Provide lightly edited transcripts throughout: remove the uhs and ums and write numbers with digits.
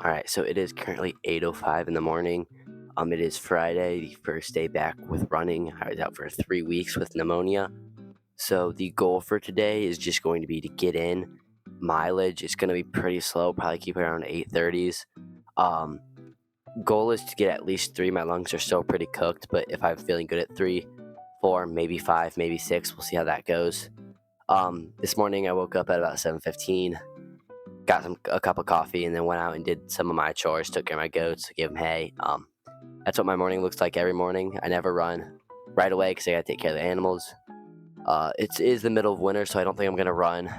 Alright, so it is currently 8:05 in the morning. It is Friday, the first day back with running. I was out for 3 weeks with pneumonia. So the goal for today is just going to be to get in. Mileage is going to be pretty slow, probably keep it around 8:30s. Um, Goal is to get at least 3. My lungs are still pretty cooked, but if I'm feeling good at 3, 4, maybe 5, maybe 6, we'll see how that goes. This morning I woke up at about 7:15, got a cup of coffee, and then went out and did some of my chores. Took care of my goats, gave them hay. That's what my morning looks like every morning. I never run right away because I gotta take care of the animals. It is the middle of winter, so I don't think I'm gonna run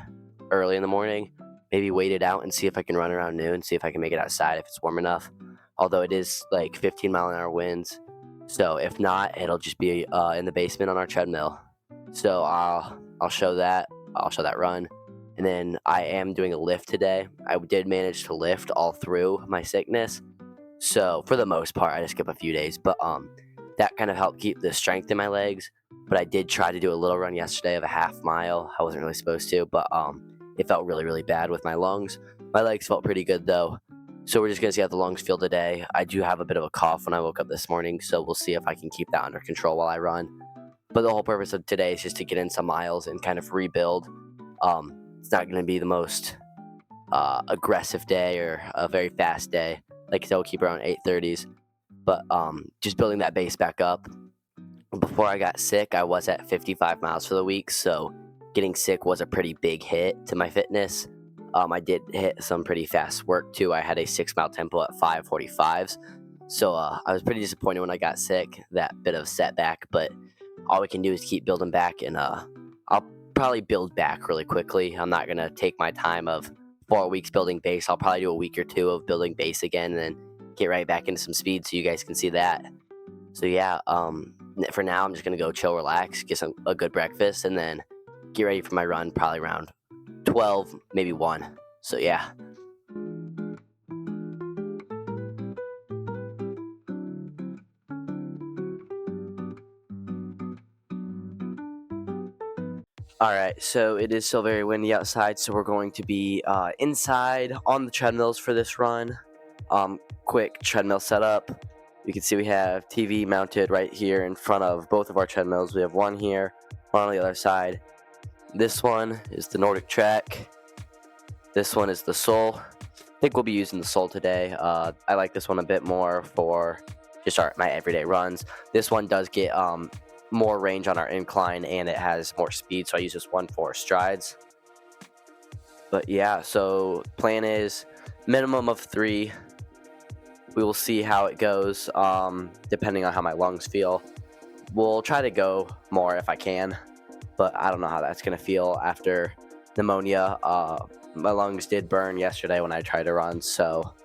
early in the morning. Maybe wait it out and see if I can run around noon, see if I can make it outside if it's warm enough. Although it is like 15-mile-an-hour winds, so if not, it'll just be in the basement on our treadmill. So I'll show that. I'll show that run. And then I am doing a lift today. I did manage to lift all through my sickness. So for the most part, I just skip a few days, but that kind of helped keep the strength in my legs. But I did try to do a little run yesterday of a half mile. I wasn't really supposed to, but it felt really, really bad with my lungs. My legs felt pretty good though. So we're just gonna see how the lungs feel today. I do have a bit of a cough when I woke up this morning, so we'll see if I can keep that under control while I run. But the whole purpose of today is just to get in some miles and kind of rebuild. It's not gonna be the most aggressive day or a very fast day. Like I said, we'll keep around 8:30s, but just building that base back up. Before I got sick, I was at 55 miles for the week, so getting sick was a pretty big hit to my fitness. I did hit some pretty fast work too. I had a 6-mile tempo at 5:45s, so I was pretty disappointed when I got sick. That bit of setback, but all we can do is keep building back, and I'll probably build back really quickly. I'm not gonna take my time of 4 weeks building base. I'll probably do a week or two of building base again, and then get right back into some speed so you guys can see that. So yeah, for now I'm just gonna go chill, relax, get a good breakfast, and then get ready for my run probably around 12, maybe 1. So yeah. All right, so it is still very windy outside, so we're going to be inside on the treadmills for this run. Quick treadmill setup. You can see we have TV mounted right here in front of both of our treadmills. We have one here, one on the other side. This one is the Nordic Track. This one is the Soul. I think we'll be using the Soul today. I like this one a bit more for just my everyday runs. This one does get more range on our incline, and it has more speed, so I use this one for strides. But yeah, so plan is minimum of 3. We will see how it goes, depending on how my lungs feel. We'll try to go more if I can, but I don't know how that's gonna feel after pneumonia. My lungs did burn yesterday when I tried to run, so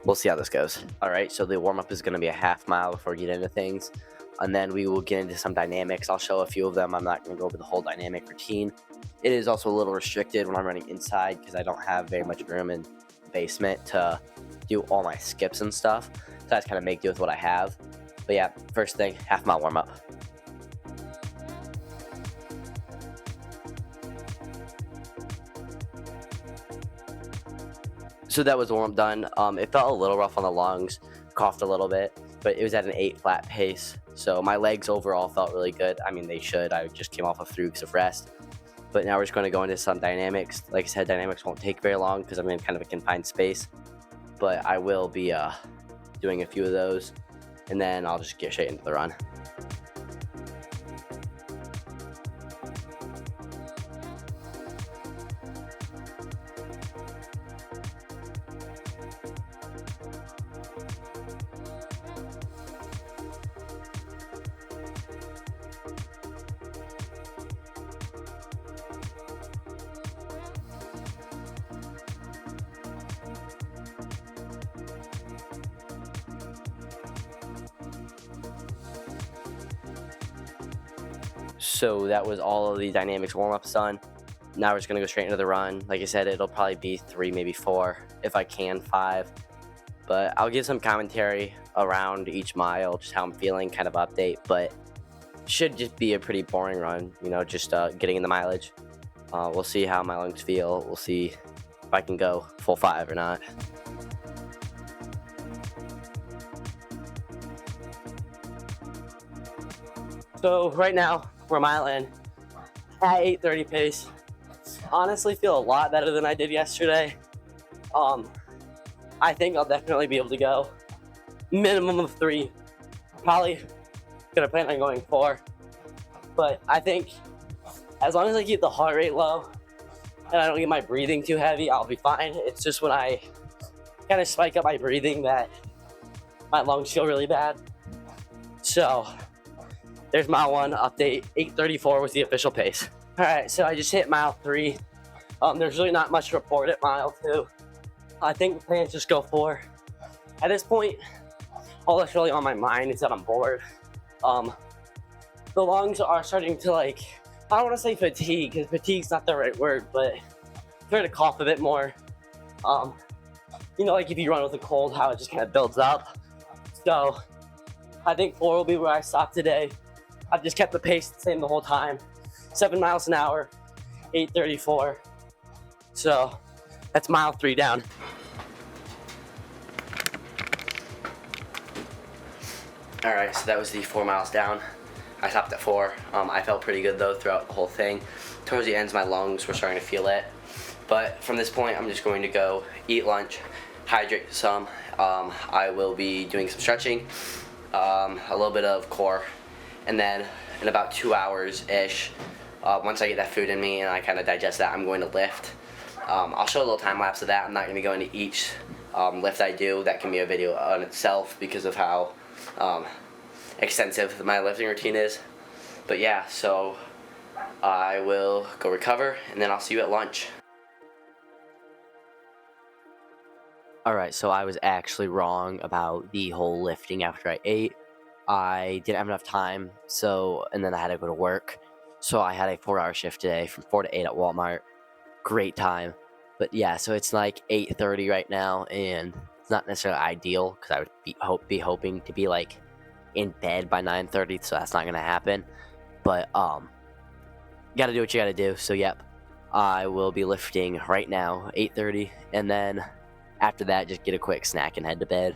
we'll see how this goes. All right, so the warm-up is gonna be a half mile before we get into things, and then we will get into some dynamics. I'll show a few of them. I'm not going to go over the whole dynamic routine. It is also a little restricted when I'm running inside because I don't have very much room in the basement to do all my skips and stuff. So I just kind of make do with what I have. But yeah, first thing, half mile warm up. So that was the warm up done. It felt a little rough on the lungs, coughed a little bit, but it was at an 8 flat pace. So my legs overall felt really good. I mean, they should. I just came off of 3 weeks of rest. But now we're just going to go into some dynamics. Like I said, dynamics won't take very long because I'm in kind of a confined space. But I will be doing a few of those, and then I'll just get straight into the run. So that was all of the dynamics warm-ups done. Now we're just going to go straight into the run. Like I said, it'll probably be 3, maybe 4, if I can 5. But I'll give some commentary around each mile, just how I'm feeling, kind of update. But should just be a pretty boring run, just getting in the mileage. We'll see how my lungs feel. We'll see if I can go full 5 or not. So right now we're a mile in at 8:30 pace. Honestly, feel a lot better than I did yesterday. I think I'll definitely be able to go minimum of 3. Probably gonna plan on going 4. But I think as long as I keep the heart rate low and I don't get my breathing too heavy, I'll be fine. It's just when I kind of spike up my breathing that my lungs feel really bad. So there's mile 1 update, 8:34 was the official pace. All right, so I just hit mile 3. There's really not much to report at mile 2. I think the plan is just go 4. At this point, all that's really on my mind is that I'm bored. The lungs are starting to I don't want to say fatigue, because fatigue's not the right word, but starting to cough a bit more. Like if you run with a cold, how it just kind of builds up. So I think 4 will be where I stop today. I've just kept the pace the same the whole time. 7 miles an hour, 8:34. So that's mile 3 down. All right, so that was the 4 miles down. I stopped at 4. I felt pretty good though throughout the whole thing. Towards the ends, my lungs were starting to feel it. But from this point, I'm just going to go eat lunch, hydrate some. I will be doing some stretching, a little bit of core, and then in about 2 hours-ish, once I get that food in me and I kind of digest that, I'm going to lift. I'll show a little time lapse of that. I'm not going to go into each lift I do. That can be a video on itself because of how extensive my lifting routine is. But yeah, so I will go recover and then I'll see you at lunch. Alright, so I was actually wrong about the whole lifting after I ate. I didn't have enough time, and then I had to go to work. So I had a 4-hour shift today from 4 to 8 at Walmart. Great time. But yeah, so it's like 8:30 right now, and it's not necessarily ideal because I would be hoping to be in bed by 9:30, so that's not gonna happen. But gotta do what you gotta do. So yep, I will be lifting right now, 8:30, and then after that, just get a quick snack and head to bed.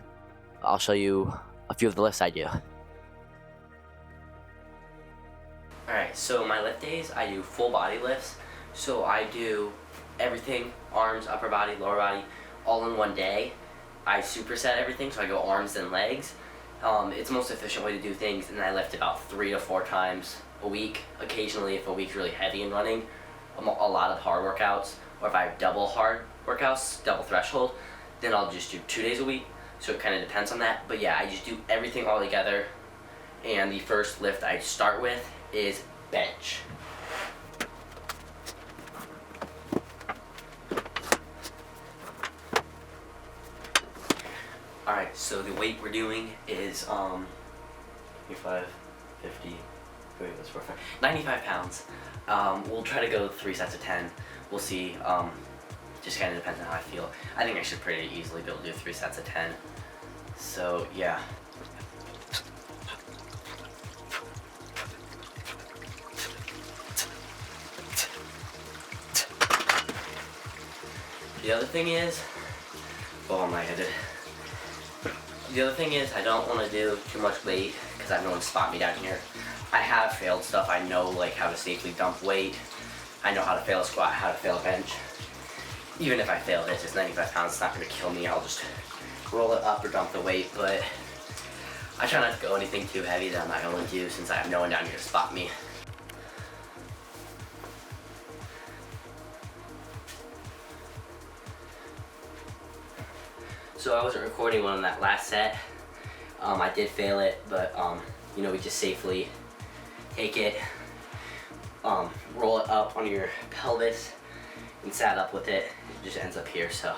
I'll show you a few of the lifts I do. Alright, so my lift days, I do full body lifts. So I do everything, arms, upper body, lower body, all in one day. I superset everything, so I go arms and legs. It's the most efficient way to do things, and I lift about 3 to 4 times a week. Occasionally, if a week's really heavy in running, a lot of hard workouts, or if I have double hard workouts, double threshold, then I'll just do 2 days a week. So it kind of depends on that. But yeah, I just do everything all together. And the first lift I start with is bench. Alright, so the weight we're doing is 25, 50, 95 pounds. We'll try to go 3 sets of 10. We'll see. Just kind of depends on how I feel. I think I should pretty easily be able to do 3 sets of 10. So yeah. The other thing is, I don't want to do too much weight because I have no one to spot me down here. I have failed stuff. I know how to safely dump weight. I know how to fail a squat, how to fail a bench. Even if I fail this, it's 95 pounds, it's not going to kill me. I'll just roll it up or dump the weight, but I try not to go anything too heavy that I'm not going to do since I have no one down here to spot me. So I wasn't recording one on that last set. I did fail it, but we just safely take it, roll it up on your pelvis, and sat up with it. It just ends up here. So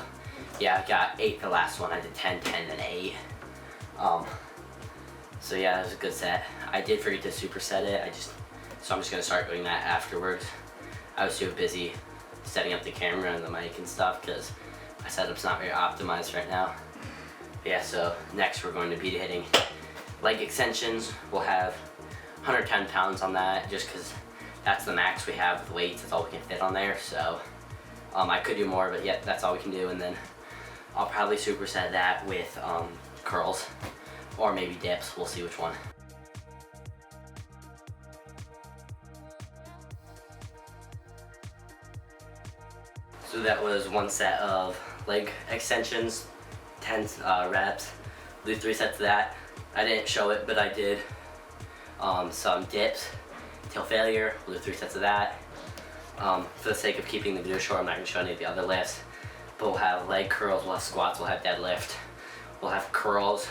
yeah, I got 8 the last one. I did 10, 10, and 8. So yeah, that was a good set. I did forget to superset it. So I'm just gonna start doing that afterwards. I was too busy setting up the camera and the mic and stuff because my setup's not very optimized right now. But yeah, so next we're going to be hitting leg extensions. We'll have 110 pounds on that just because that's the max we have with weights. That's all we can fit on there. So I could do more, but yeah, that's all we can do. And then I'll probably superset that with curls or maybe dips. We'll see which one. So that was one set of leg extensions, 10 reps. Do 3 sets of that. I didn't show it, but I did some dips, tail failure. We'll do 3 sets of that. For the sake of keeping the video short, I'm not going to show any of the other lifts. But we'll have leg curls, we'll have squats, we'll have deadlift, we'll have curls,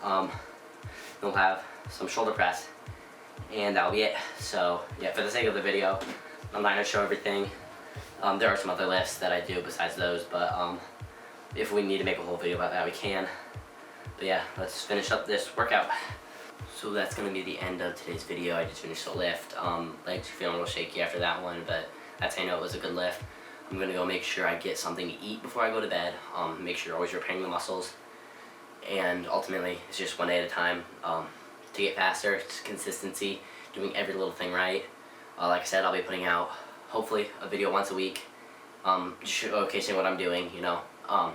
we'll have some shoulder press, and that'll be it. So yeah, for the sake of the video, I'm not going to show everything. There are some other lifts that I do besides those, but if we need to make a whole video about that, we can. But yeah, let's finish up this workout. So that's going to be the end of today's video. I just finished the lift. Legs are feeling a little shaky after that one, but that's how I know it was a good lift. I'm going to go make sure I get something to eat before I go to bed. Make sure you're always repairing the muscles. And ultimately, it's just one day at a time. To get faster, it's consistency, doing every little thing right. Like I said, I'll be putting out, hopefully, a video once a week. Just showcasing what I'm doing, you know. I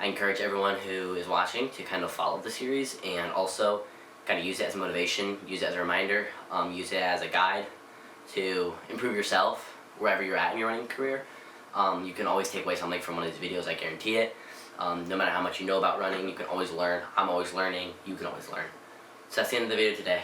encourage everyone who is watching to kind of follow the series and also kind of use it as motivation, use it as a reminder, use it as a guide to improve yourself wherever you're at in your running career. You can always take away something from one of these videos, I guarantee it. No matter how much you know about running, you can always learn. I'm always learning. You can always learn. So that's the end of the video today.